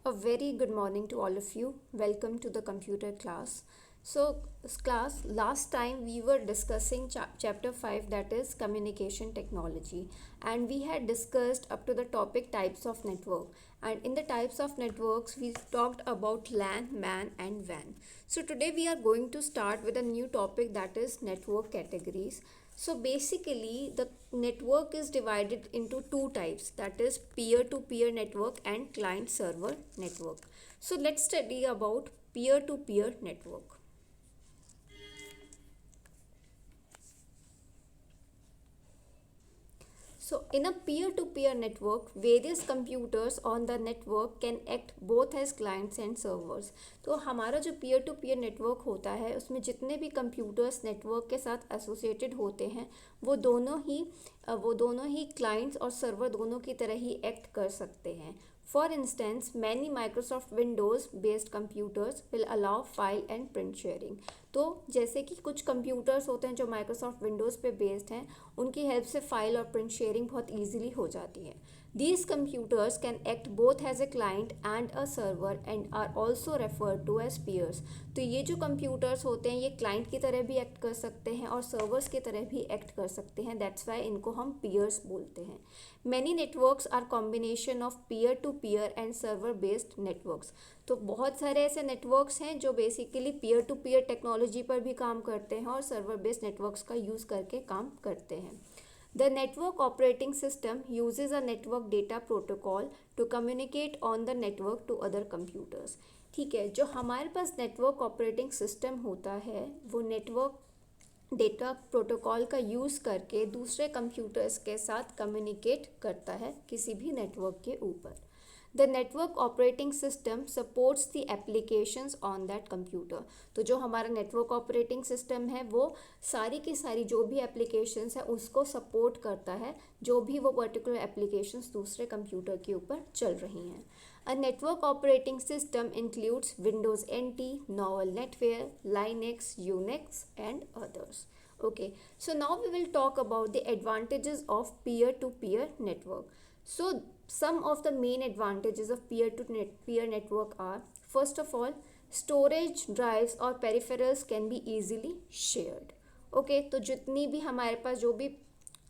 A very good morning to all of you. Welcome to the computer class. So, class, last time we were discussing chapter 5, that is communication technology, and we had discussed up to the topic types of network. And in the types of networks, we talked about LAN, MAN, and WAN. So, today we are going to start with a new topic, that is network categories. So basically the network is divided into two types, that is peer-to-peer network and client-server network. So let's study about peer-to-peer network. So in a peer-to-peer network, various computers on the network can act both as clients and servers. तो हमारा जो peer to peer network होता है उसमें जितने भी computers network के साथ associated होते हैं वो दोनों ही clients और server दोनों की तरह ही act कर सकते हैं. For instance, many Microsoft Windows based computers will allow file and print sharing. तो जैसे कि कुछ कंप्यूटर्स होते हैं जो माइक्रोसॉफ्ट विंडोज़ पे बेस्ड हैं उनकी हेल्प से फाइल और प्रिंट शेयरिंग बहुत ईजिली हो जाती है. These computers can act both as a client and a server and are also referred to as peers. तो ये जो कंप्यूटर्स होते हैं ये क्लाइंट की तरह भी एक्ट कर सकते हैं और सर्वर्स की तरह भी एक्ट कर सकते हैं. दैट्स वाई इनको हम peers बोलते हैं. Many networks are combination of peer to peer and server based networks. तो बहुत सारे ऐसे नेटवर्क्स हैं जो basically peer to peer technology पर भी काम करते हैं और सर्वर बेस्ड नेटवर्क्स का यूज़ करके काम करते हैं. The network operating system uses a network data protocol to communicate on the network to other computers. ठीक है, जो हमारे पास नेटवर्क ऑपरेटिंग सिस्टम होता है वो नेटवर्क डेटा प्रोटोकॉल का यूज़ करके दूसरे कंप्यूटर्स के साथ कम्युनिकेट करता है किसी भी नेटवर्क के ऊपर. The network operating system supports the applications on that computer. तो जो हमारा नेटवर्क ऑपरेटिंग सिस्टम है वो सारी की सारी जो भी एप्लीकेशंस है उसको सपोर्ट करता है जो भी वो पर्टिकुलर एप्लीकेशंस दूसरे कंप्यूटर के ऊपर चल रही हैं. A network operating system includes Windows NT, Novell NetWare, Linux, Unix and others. Okay, so now we will talk about the advantages of peer-to-peer network. So some of the main advantages of peer-to-peer network are, first of all, storage drives और peripherals can be easily shared. Okay, तो जितनी भी हमारे पास जो भी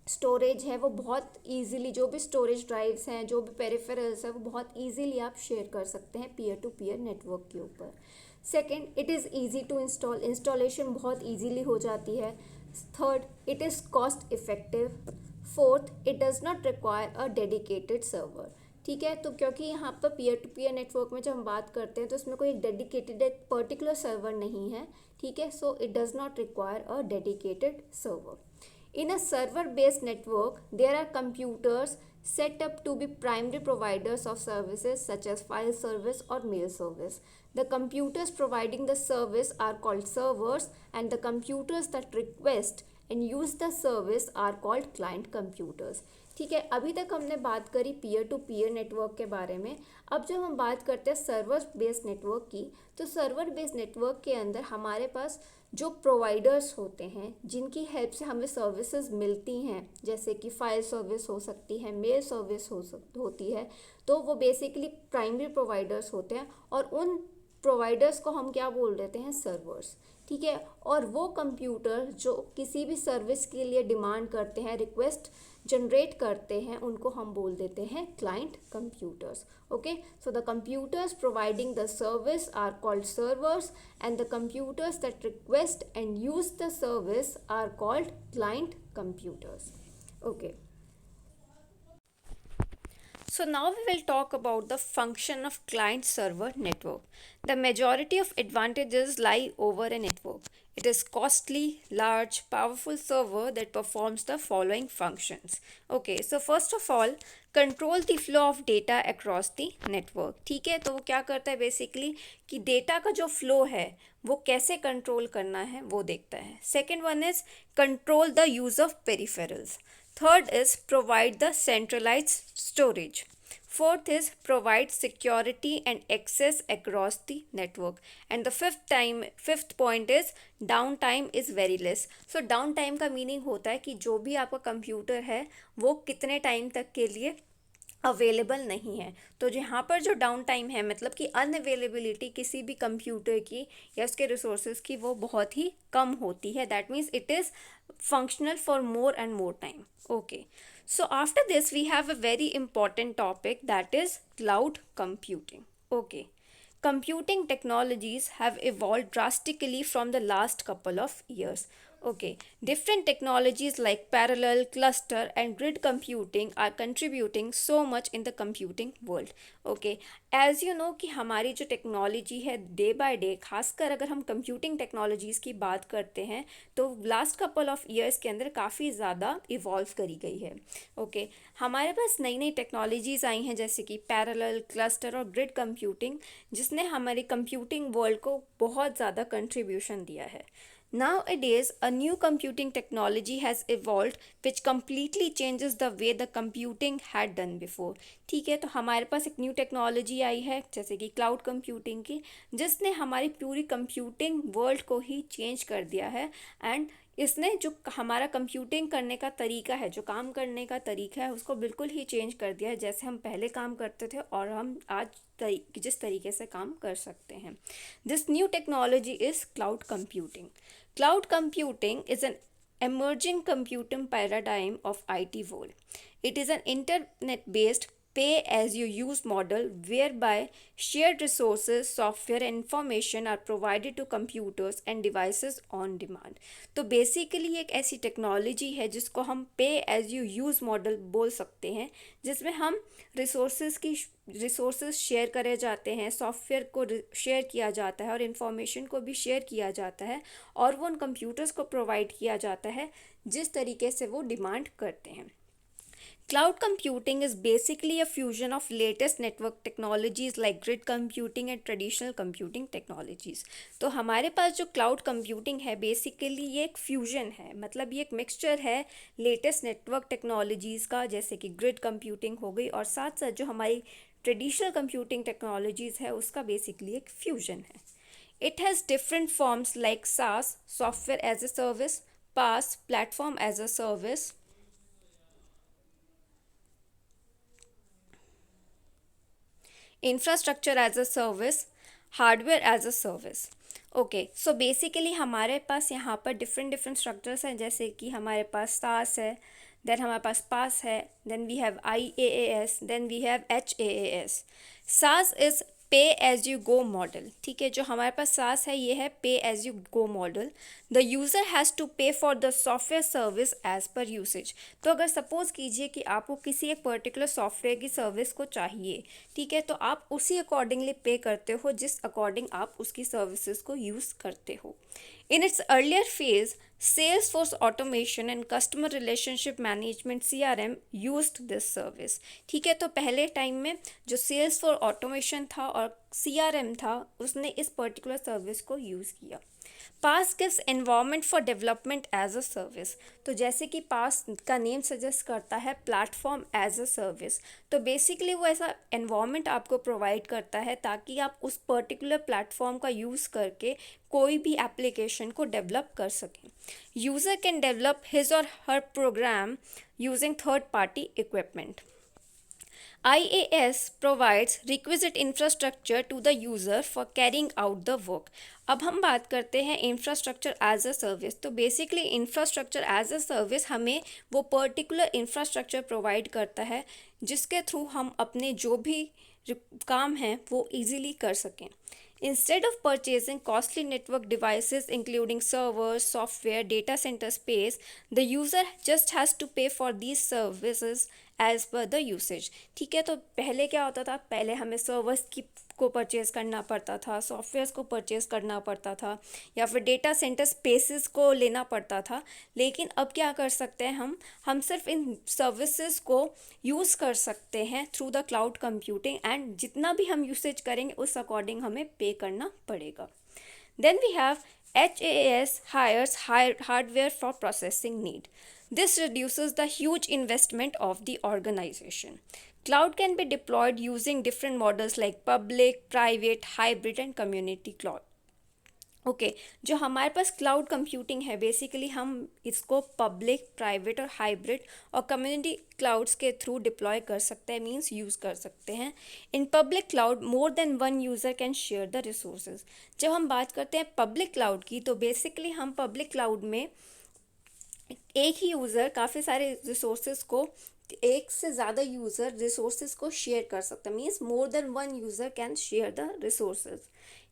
storage है वो बहुत ईजीली, जो भी स्टोरेज ड्राइव्स हैं जो भी पेरिफेरल्स है वो बहुत ईजीली आप शेयर कर सकते हैं पीयर टू पीयर नेटवर्क के ऊपर. Second, it is easy to installation बहुत ईजीली हो जाती है. Third, it is cost effective. Fourth, it does not require a dedicated server. ठीक है, तो क्योंकि यहाँ पर पीयर टू पीयर नेटवर्क में जब हम बात करते हैं तो इसमें कोई एक डेडिकेटेड एक पर्टिकुलर सर्वर नहीं है. ठीक है, so it does not require a dedicated server. In a server-based network, there are computers set up to be primary providers of services such as file service or mail service. The computers providing the service are called servers, and the computers that request and use the service are called client computers. ठीक है, अभी तक हमने बात करी peer to peer network के बारे में. अब जब हम बात करते हैं सर्वर बेस्ड नेटवर्क की, तो सर्वर बेस्ड नेटवर्क के अंदर हमारे पास जो प्रोवाइडर्स होते हैं जिनकी हेल्प से हमें सर्विसेज मिलती हैं, जैसे कि फाइल सर्विस हो सकती है, मेल सर्विस होती है, तो वो बेसिकली प्राइमरी प्रोवाइडर्स होते हैं और उन प्रोवाइडर्स को हम क्या बोल देते हैं, सर्वर्स. ठीक है, और वो कंप्यूटर जो किसी भी सर्विस के लिए डिमांड करते हैं, रिक्वेस्ट जनरेट करते हैं, उनको हम बोल देते हैं client computers. Okay, so the computers providing the service are called servers and the computers that request and use the service are called client computers. Okay, so now we will talk about the function of client-server network. The majority of advantages lie over a network. It is costly, large, powerful server that performs the following functions. Okay, so first of all, control the flow of data across the network. ठीक है, तो वो क्या करता है basically कि data का जो फ्लो है वो कैसे कंट्रोल करना है वो देखता है. Second one is control the use of peripherals. Third is provide the centralized storage. Fourth is provide security and access across the network. And the fifth point is downtime is very less. So downtime का meaning होता है कि जो भी आपका computer है वो कितने टाइम तक के लिए अवेलेबल नहीं है। तो यहाँ पर जो डाउन टाइम है मतलब कि अनअवेलेबिलिटी किसी भी कंप्यूटर की या उसके रिसोर्सेज की वो बहुत ही कम होती है। That means it is functional for more and more time. Okay, so after this we have a very important topic that is cloud computing. Okay, computing technologies have evolved drastically from the last couple of years. Okay, different technologies like parallel, cluster, and grid computing are contributing so much in the computing world. Okay, as you know कि हमारी जो technology है day by day, खासकर अगर हम computing technologies की बात करते हैं तो लास्ट कपल ऑफ ईयर्स के अंदर काफ़ी ज़्यादा इवॉल्व करी गई है। ओके, हमारे पास नई नई टेक्नोलॉजीज़ आई हैं जैसे कि पैरेलल, क्लस्टर और ग्रिड कंप्यूटिंग, जिसने हमारी कंप्यूटिंग वर्ल्ड को बहुत ज़्यादा कंट्रीब्यूशन दिया है। Nowadays, a new computing technology has evolved which completely changes the way the computing had done before. ठीक है, तो हमारे पास एक न्यू टेक्नोलॉजी आई है जैसे कि क्लाउड कंप्यूटिंग की, जिसने हमारी पूरी कंप्यूटिंग वर्ल्ड को ही चेंज कर दिया है। एंड इसने जो हमारा कंप्यूटिंग करने का तरीका है, जो काम करने का तरीका है, उसको बिल्कुल ही चेंज कर दिया है। जैसे हम पहले काम करते थे और हम आज जिस तरीके से काम कर सकते हैं। This new technology is cloud computing. Cloud computing is an emerging computing paradigm of IT world. It is an internet-based pay-as-you-use model whereby shared resources, software and information are provided to computers and devices on demand. तो basically एक ऐसी technology है जिसको हम पे as you use model बोल सकते हैं, जिसमें हम रिसोर्सेज शेयर करे जाते हैं, सॉफ्टवेयर को शेयर किया जाता है और इन्फॉर्मेशन को भी शेयर किया जाता है, और वो उन कंप्यूटर्स को प्रोवाइड किया जाता है जिस तरीके से वो डिमांड करते हैं। Cloud computing is basically a fusion of latest network technologies like grid computing and traditional computing technologies. तो हमारे पास जो क्लाउड कंप्यूटिंग है बेसिकली ये एक फ्यूजन है, मतलब ये एक मिक्सचर है लेटेस्ट नेटवर्क टेक्नोलॉजीज़ का, जैसे कि ग्रिड कंप्यूटिंग हो गई, और साथ साथ जो हमारी ट्रेडिशनल कंप्यूटिंग टेक्नोलॉजीज़ है उसका बेसिकली एक फ्यूजन है। It has different forms like SaaS, software as a service, PaaS, platform as a service, infrastructure as a service, hardware as a service. Okay, so basically हमारे पास यहाँ पर different structures हैं, जैसे कि हमारे पास सास है, देन हमारे पास पास है, then we have IaaS, then we have HaaS। SaaS is pay as you go model. ठीक है, जो हमारे पास सास है ये है pay as you go model. The user has to pay for the software service as per usage. तो अगर सपोज़ कीजिए कि आपको किसी एक पर्टिकुलर सॉफ्टवेयर की सर्विस को चाहिए, ठीक है, तो आप उसी अकॉर्डिंगली पे करते हो जिस अकॉर्डिंग आप उसकी सर्विसेज को यूज़ करते हो। In its earlier phase, Salesforce automation and customer relationship management CRM used this service. ठीक है, तो पहले टाइम में जो Salesforce automation था और CRM था उसने इस पर्टिकुलर सर्विस को यूज़ किया। PaaS gives environment for development as a service. तो जैसे कि पास का नेम सजेस्ट करता है प्लेटफॉर्म एज अ सर्विस, तो बेसिकली वो ऐसा एनवायरनमेंट आपको प्रोवाइड करता है ताकि आप उस पर्टिकुलर प्लेटफॉर्म का यूज़ करके कोई भी एप्लीकेशन को डेवलप कर सकें। User can develop his or her program using third party equipment. IaaS provides requisite infrastructure to the user for carrying out the work. अब हम बात करते हैं इंफ्रास्ट्रक्चर एज अ सर्विस। तो basically infrastructure as a service हमें वो particular infrastructure provide करता है जिसके थ्रू हम अपने जो भी काम हैं वो इजीली कर सकें। Instead of purchasing costly network devices including servers, software, data center space, the user just has to pay for these services as per the usage. ठीक है, तो पहले क्या होता था, पहले हमें सर्वर्स को परचेज़ करना पड़ता था, सॉफ्टवेयर्स को परचेज़ करना पड़ता था, या फिर डेटा सेंटर स्पेसेस को लेना पड़ता था। लेकिन अब क्या कर सकते हैं हम सिर्फ इन सर्विसेज को यूज़ कर सकते हैं through the cloud computing, and जितना भी हम यूसेज करेंगे उस अकॉर्डिंग हमें पे करना पड़ेगा। Then we have HaaS hires hardware for processing need. This reduces the huge investment of the organization. Cloud can be deployed using different models like public, private, hybrid, and community cloud. Okay जो हमारे पास cloud computing है basically हम इसको public private और hybrid और community clouds के through deploy कर सकते हैं मींस यूज़ कर सकते हैं। In public cloud more than one user can share the resources. जब हम बात करते हैं पब्लिक क्लाउड की तो बेसिकली हम पब्लिक क्लाउड में एक ही यूज़र काफ़ी सारे रिसोर्सेज को एक से ज़्यादा यूज़र रिसोर्सेज को शेयर कर सकते हैं means more than one user can share the resources.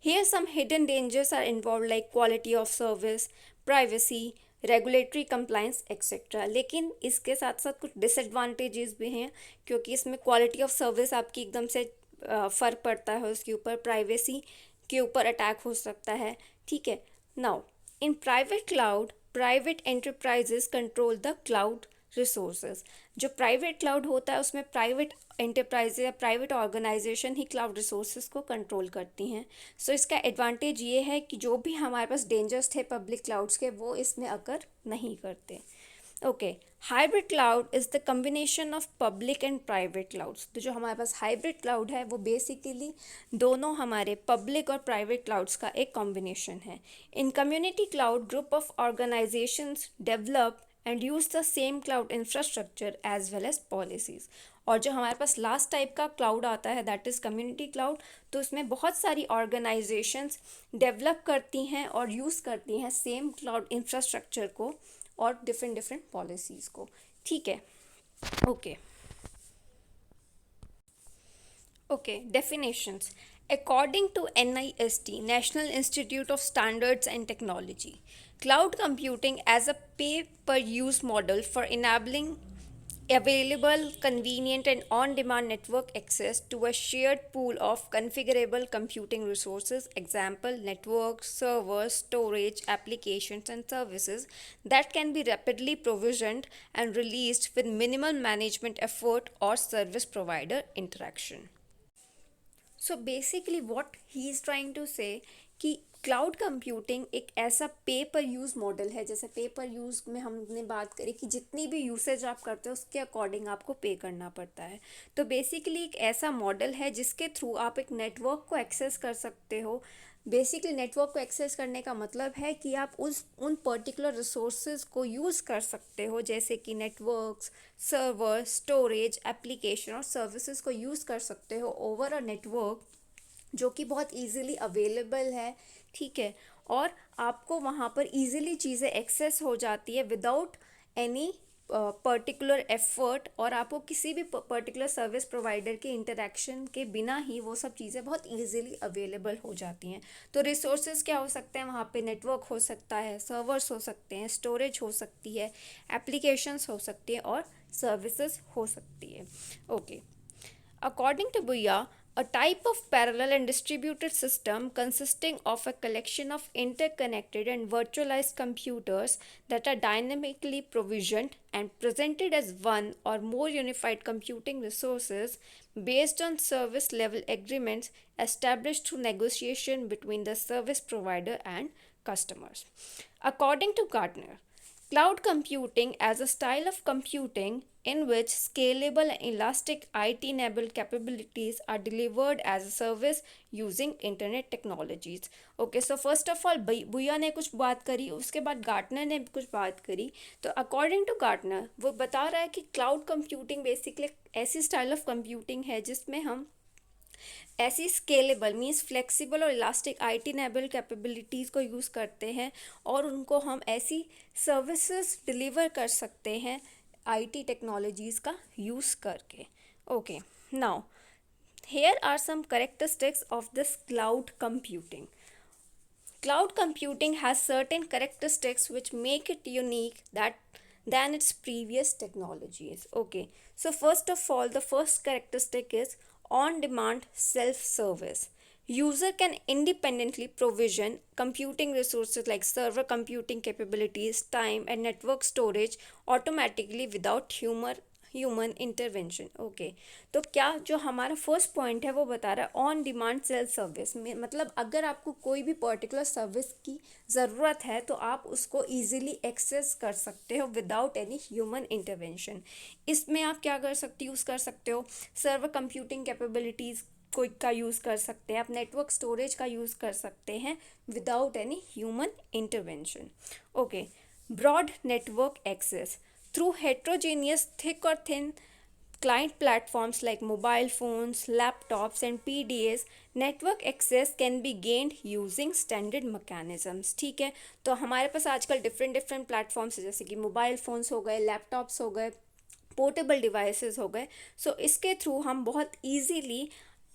Here some hidden dangers are involve like quality of service, privacy, regulatory compliance etcetera. लेकिन इसके साथ साथ कुछ डिसएडवांटेजेस भी हैं क्योंकि इसमें क्वालिटी ऑफ सर्विस आपकी एकदम से फ़र्क पड़ता है उसके ऊपर, प्राइवेसी के ऊपर अटैक हो सकता है। ठीक है, now in private cloud private enterprises control the cloud resources. जो प्राइवेट क्लाउड होता है उसमें प्राइवेट एंटरप्राइज या प्राइवेट ऑर्गेनाइजेशन ही क्लाउड रिसोर्सेज को कंट्रोल करती हैं। सो इसका एडवांटेज ये है कि जो भी हमारे पास डेंजर्स थे पब्लिक क्लाउड्स के वो इसमें अकर नहीं करते। Okay, hybrid cloud is the combination of public and private clouds. तो जो हमारे पास हाइब्रिड क्लाउड है वो बेसिकली दोनों हमारे पब्लिक और प्राइवेट क्लाउड्स का एक कॉम्बिनेशन है। In community cloud group of organisations develop and use the same cloud infrastructure as well as policies. और जो हमारे पास लास्ट टाइप का क्लाउड आता है दैट इज़ कम्युनिटी क्लाउड, तो इसमें बहुत सारी ऑर्गेनाइजेशंस डेवलप करती हैं और यूज़ करती हैं सेम क्लाउड इंफ्रास्ट्रक्चर को और डिफरेंट डिफरेंट पॉलिसीज़ को। ठीक है, okay okay definitions. According to NIST, National Institute of Standards and Technology, cloud computing as a pay-per-use model for enabling available, convenient, and on-demand network access to a shared pool of configurable computing resources, example, networks, servers, storage, applications, and services that can be rapidly provisioned and released with minimal management effort or service provider interaction. So basically what he is trying to say कि cloud computing एक ऐसा पे पर use model है। जैसे पे पर use में हमने बात करी कि जितनी भी यूसेज आप करते हो उसके अकॉर्डिंग आपको पे करना पड़ता है। तो बेसिकली एक ऐसा मॉडल है जिसके थ्रू आप एक नेटवर्क को एक्सेस कर सकते हो। बेसिकली नेटवर्क को एक्सेस करने का मतलब है कि आप उन पर्टिकुलर रिसोर्सेज को यूज़ कर सकते हो जैसे कि नेटवर्क्स, सर्वर, स्टोरेज, एप्लीकेशन और सर्विसेज को यूज़ कर सकते हो ओवर अ नेटवर्क जो कि बहुत इजीली अवेलेबल है। ठीक है, और आपको वहाँ पर इजीली चीज़ें एक्सेस हो जाती है विदाउट एनी पर्टिकुलर एफर्ट, और आपको किसी भी पर्टिकुलर सर्विस प्रोवाइडर के इंटरेक्शन के बिना ही वो सब चीज़ें बहुत इजीली अवेलेबल हो जाती हैं। तो रिसोर्सेज क्या हो सकते हैं वहाँ पे? नेटवर्क हो सकता है, सर्वर्स हो सकते हैं, स्टोरेज हो सकती है, एप्लीकेशंस हो सकती है और सर्विसेज हो सकती है। Okay, According to Buya, a type of parallel and distributed system consisting of a collection of interconnected and virtualized computers that are dynamically provisioned and presented as one or more unified computing resources based on service level agreements established through negotiation between the service provider and customers. According to Gartner, cloud computing as a style of computing in which scalable and elastic IT-enabled capabilities are delivered as a service using internet technologies. Okay, so first of all भैया ने कुछ बात करी, उसके बाद Gartner ने कुछ बात करी। तो अकॉर्डिंग टू गार्टनर वो बता रहा है कि क्लाउड कंप्यूटिंग बेसिकली ऐसी स्टाइल ऑफ कंप्यूटिंग है जिसमें हम ऐसी स्केलेबल मीन्स फ्लेक्सिबल और इलास्टिक IT इनेबल कैपेबिलिटीज़ को यूज़ करते हैं और उनको हम ऐसी सर्विसेज डिलीवर कर सकते हैं IT टेक्नोलॉजीज़ का यूज़ करके। Okay, now here are some characteristics of this cloud computing. Cloud computing has certain characteristics which make it unique than its previous technologies. Okay, so first of all, the first characteristic is on-demand self-service. User can independently provision computing resources like server computing capabilities, time, and network storage automatically without human intervention. Okay, तो क्या जो हमारा first point है वो बता रहा है on demand self service में, मतलब अगर आपको कोई भी पर्टिकुलर सर्विस की ज़रूरत है तो आप उसको इजीली एक्सेस कर सकते हो विदाउट एनी ह्यूमन इंटरवेंशन। इसमें आप क्या कर सकते यूज़ कर सकते हो सर्वर कंप्यूटिंग कैपेबिलिटीज़ कोई का यूज़ कर सकते हैं, आप नेटवर्क स्टोरेज का यूज़ कर सकते हैं without any human intervention. Okay, broad network access through heterogeneous thick or thin client platforms like mobile phones, laptops and PDAs, network access can be gained using standard mechanisms। ठीक है, तो हमारे पास आजकल different different platforms है, जैसे कि mobile phones हो गए, लैपटॉप्स हो गए, पोर्टेबल डिवाइसेस हो गए। सो इसके थ्रू हम बहुत ईजीली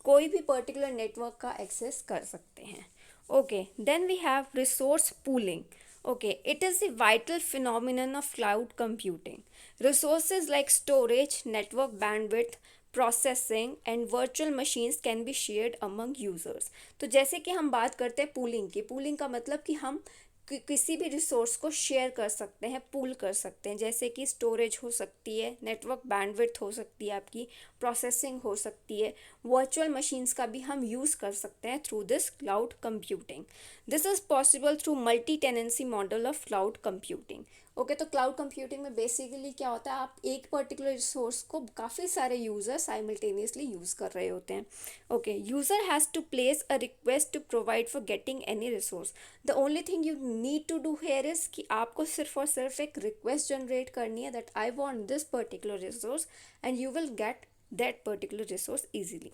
कोई भी पर्टिकुलर नेटवर्क का एक्सेस कर सकते हैं। Okay, then we have resource pooling. Okay, it is the vital phenomenon of cloud computing. Resources like storage, network bandwidth, processing and virtual machines can be shared among users। तो जैसे कि हम बात करते हैं पूलिंग की, पूलिंग का मतलब कि हम किसी भी रिसोर्स को शेयर कर सकते हैं, पूल कर सकते हैं, जैसे कि स्टोरेज हो सकती है, नेटवर्क बैंडविड्थ हो सकती है, आपकी प्रोसेसिंग हो सकती है, वर्चुअल मशीन्स का भी हम यूज़ कर सकते हैं through this cloud computing. This is possible through multi tenancy model of cloud computing. Okay, तो क्लाउड कंप्यूटिंग में बेसिकली क्या होता है, आप एक पर्टिकुलर रिसोर्स को काफ़ी सारे यूज़र साइमल्टेनियसली यूज़ कर रहे होते हैं। Okay, user has to place a request to provide for getting any resource. The only thing you need to do here is कि आपको सिर्फ और सिर्फ एक रिक्वेस्ट जनरेट करनी है that I want this particular resource and you will get that particular resource easily.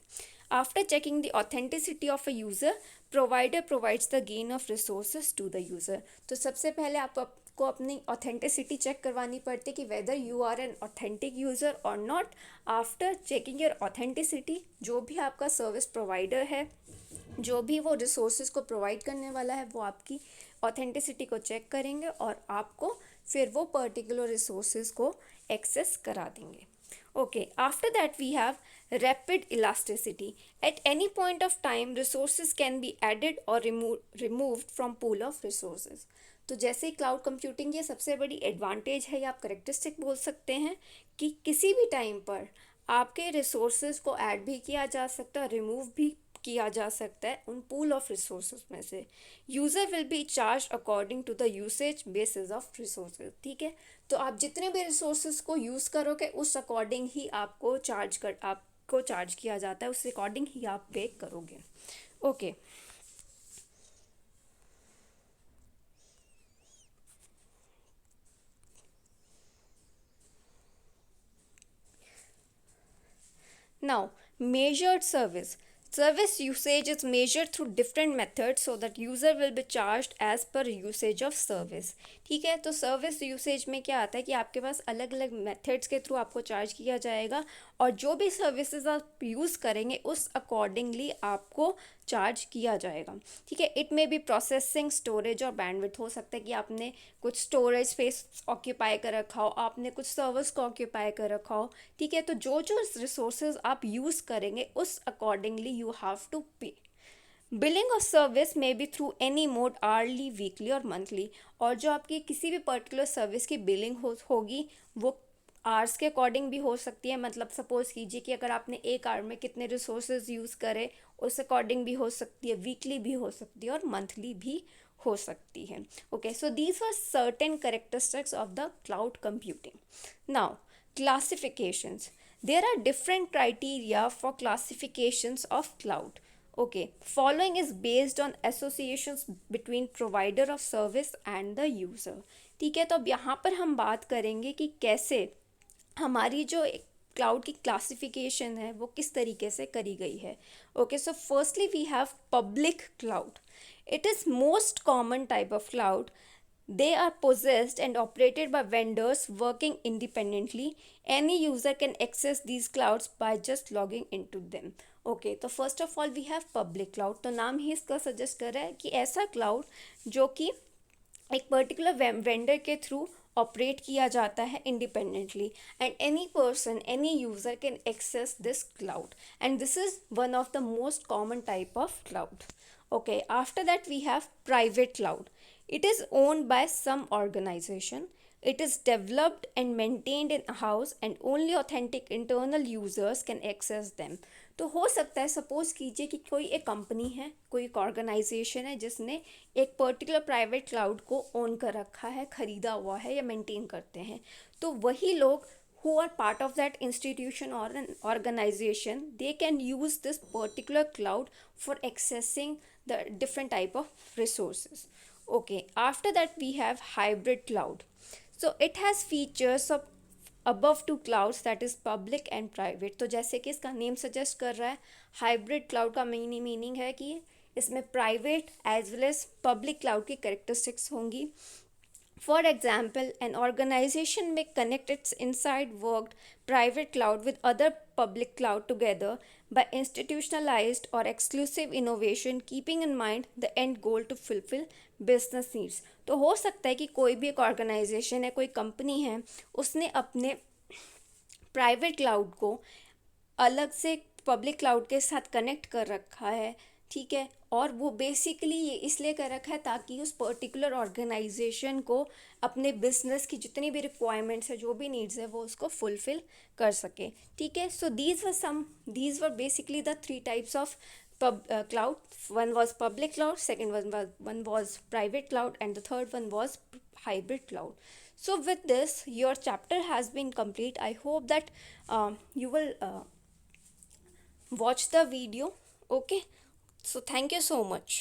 After checking the authenticity of a user, provider provides the gain of resources to the user। तो सबसे पहले आपको अपनी authenticity check करवानी पड़ती है कि whether you are an authentic user or not. After checking your authenticity, जो भी आपका सर्विस प्रोवाइडर है, जो भी वो रिसोर्सेज को प्रोवाइड करने वाला है, वो आपकी ऑथेंटिसिटी को चेक करेंगे और आपको फिर वो पर्टिकुलर रिसोर्सेज को एक्सेस करा देंगे। Okay, after that we have rapid elasticity. At any point of time, resources can be added or removed from pool of resources। तो जैसे क्लाउड कंप्यूटिंग ये सबसे बड़ी एडवांटेज है या आप करेक्टरिस्टिक बोल सकते हैं कि किसी भी टाइम पर आपके रिसोर्सेज को ऐड भी किया जा सकता है, रिमूव भी किया जा सकता है उन पूल ऑफ रिसोर्सेज में से। User will be charge according to the usage basis of resources. ठीक है, तो आप जितने भी रिसोर्सेज को यूज़ करोगे उस अकॉर्डिंग ही आपको चार्ज किया जाता है, उस अकॉर्डिंग ही आप पे करोगे। Okay, now measured service usage is measured through different methods so that user will be charged as per usage of service। ठीक है, तो सर्विस यूसेज में क्या आता है कि आपके पास अलग अलग मेथड्स के थ्रू आपको चार्ज किया जाएगा और जो भी सर्विसेज आप यूज़ करेंगे उस अकॉर्डिंगली आपको चार्ज किया जाएगा। ठीक है, इट में भी प्रोसेसिंग, स्टोरेज और बैंडविड्थ हो सकता है कि आपने कुछ स्टोरेज स्पेस ऑक्यूपाई कर रखा हो, आपने कुछ सर्वर्स को ऑक्यूपाई कर रखा हो। ठीक है, तो जो जो रिसोर्सेज आप यूज़ करेंगे उस accordingly you have to pay. Billing of service में be through any mode, hourly, weekly और मंथली। और जो आपकी किसी भी पर्टिकुलर सर्विस की बिलिंग होगी वो आवर्स के अकॉर्डिंग भी हो सकती है। मतलब सपोज़ कीजिए कि अगर आपने एक आवर में कितने रिसोर्सेज यूज़ करे उस अकॉर्डिंग भी हो सकती है, वीकली भी हो सकती है और मंथली भी हो सकती है। Okay, so these were certain characteristics of the cloud computing. Now classifications, there are different criteria for classifications of cloud। Okay, following is based on associations between provider of service and the user। ठीक है, तो अब यहाँ पर हम बात करेंगे कि कैसे हमारी जो क्लाउड की क्लासिफिकेशन है वो किस तरीके से करी गई है। Okay, so firstly we have public cloud. It is most common type of cloud. They are possessed and operated by vendors working independently। Any user can access these clouds by just logging into them। Okay, तो first of all we have public cloud। तो नाम ही इसका suggest कर रहा है कि ऐसा cloud जो कि एक पर्टिकुलर वेंडर के थ्रू ऑपरेट किया जाता है independently and any person, any user can access this cloud and this is one of the most common type of cloud. Okay, after that we have private cloud। It is owned by some organization। It is developed and maintained in a house and only authentic internal users can access them। तो हो सकता है, suppose कीजिए कि कोई एक company है, कोई एक ऑर्गेनाइजेशन है जिसने एक पर्टिकुलर प्राइवेट क्लाउड को ओन कर रखा है, ख़रीदा हुआ है या मेंटेन करते हैं। तो वही लोग who are part of that institution or an organization, they can use this particular cloud for accessing the different type of resources. Okay, after that we have hybrid cloud. So it has features of above two clouds, that is public and private. तो जैसे कि इसका name suggest कर रहा है, hybrid cloud का meaning है कि इसमें private as well as public cloud की करेक्टरिस्टिक्स होंगी. For example, an organization may connect its inside worked private cloud with other public cloud together by institutionalized or exclusive innovation, keeping in mind the end goal to fulfill business needs. तो हो सकता है कि कोई भी एक organisation है, कोई कंपनी है, उसने अपने प्राइवेट क्लाउड को अलग से पब्लिक क्लाउड के साथ कनेक्ट कर रखा है, ठीक है, और वो बेसिकली ये इसलिए कर रखा है ताकि उस पर्टिकुलर ऑर्गेनाइजेशन को अपने बिजनेस की जितनी भी रिक्वायरमेंट्स है, जो भी नीड्स है, वो उसको फुलफिल कर सके. ठीक है, so these were basically the three types of cloud. One was public cloud, second one was private cloud, and the third one was hybrid cloud. So with this, your chapter has been complete. I hope that you will watch the video. Okay, so thank you so much.